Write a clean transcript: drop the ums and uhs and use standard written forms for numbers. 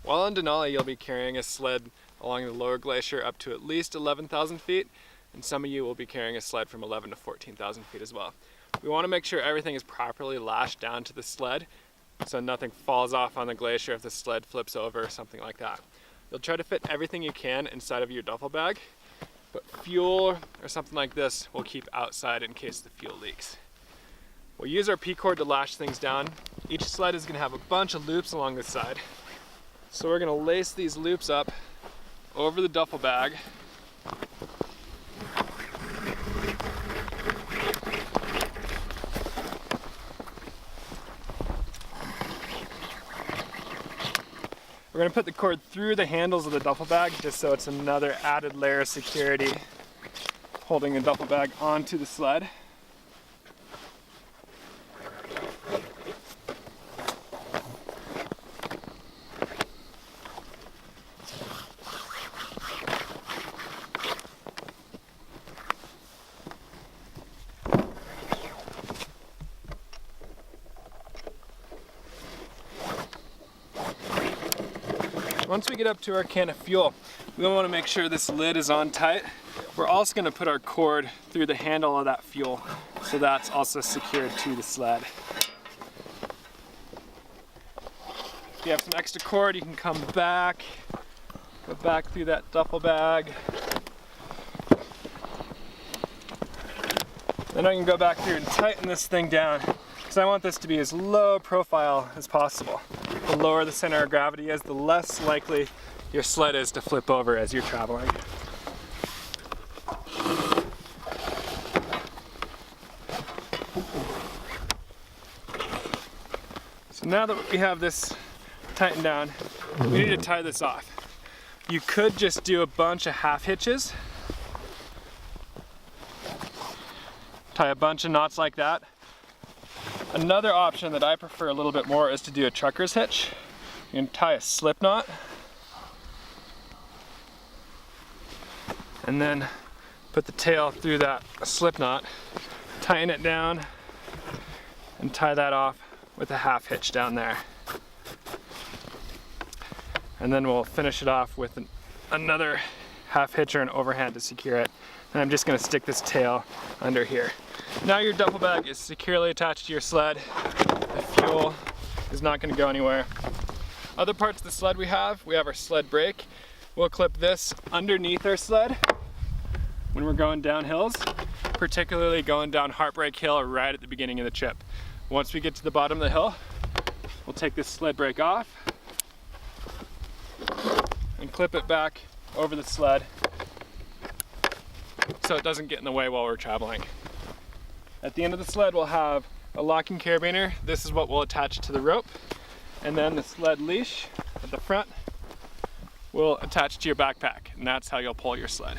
While on Denali, you'll be carrying a sled along the lower glacier up to at least 11,000 feet, and some of you will be carrying a sled from 11 to 14,000 feet as well. We want to make sure everything is properly lashed down to the sled so nothing falls off on the glacier if the sled flips over or something like that. You'll try to fit everything you can inside of your duffel bag, but fuel or something like this we'll keep outside in case the fuel leaks. We'll use our P-cord to lash things down. Each sled is going to have a bunch of loops along the side. So we're going to lace these loops up over the duffel bag. We're going to put the cord through the handles of the duffel bag just so it's another added layer of security holding the duffel bag onto the sled. Once we get up to our can of fuel, we want to make sure this lid is on tight. We're also going to put our cord through the handle of that fuel, so that's also secured to the sled. If you have some extra cord, you can come back, go back through that duffel bag. Then I can go back through and tighten this thing down, because I want this to be as low profile as possible. The lower the center of gravity is, the less likely your sled is to flip over as you're traveling. So now that we have this tightened down, we need to tie this off. You could just do a bunch of half hitches. Tie a bunch of knots like that. Another option that I prefer a little bit more is to do a trucker's hitch. You can tie a slip knot and then put the tail through that slip knot, tighten it down, and tie that off with a half hitch down there. And then we'll finish it off with another half hitch or an overhand to secure it. And I'm just going to stick this tail under here. Now your duffel bag is securely attached to your sled. The fuel is not going to go anywhere. Other parts of the sled we have our sled brake. We'll clip this underneath our sled when we're going down hills, particularly going down Heartbreak Hill right at the beginning of the trip. Once we get to the bottom of the hill, we'll take this sled brake off and clip it back over the sled so it doesn't get in the way while we're traveling. At the end of the sled, we'll have a locking carabiner. This is what we'll attach to the rope. And then the sled leash at the front will attach to your backpack. And that's how you'll pull your sled.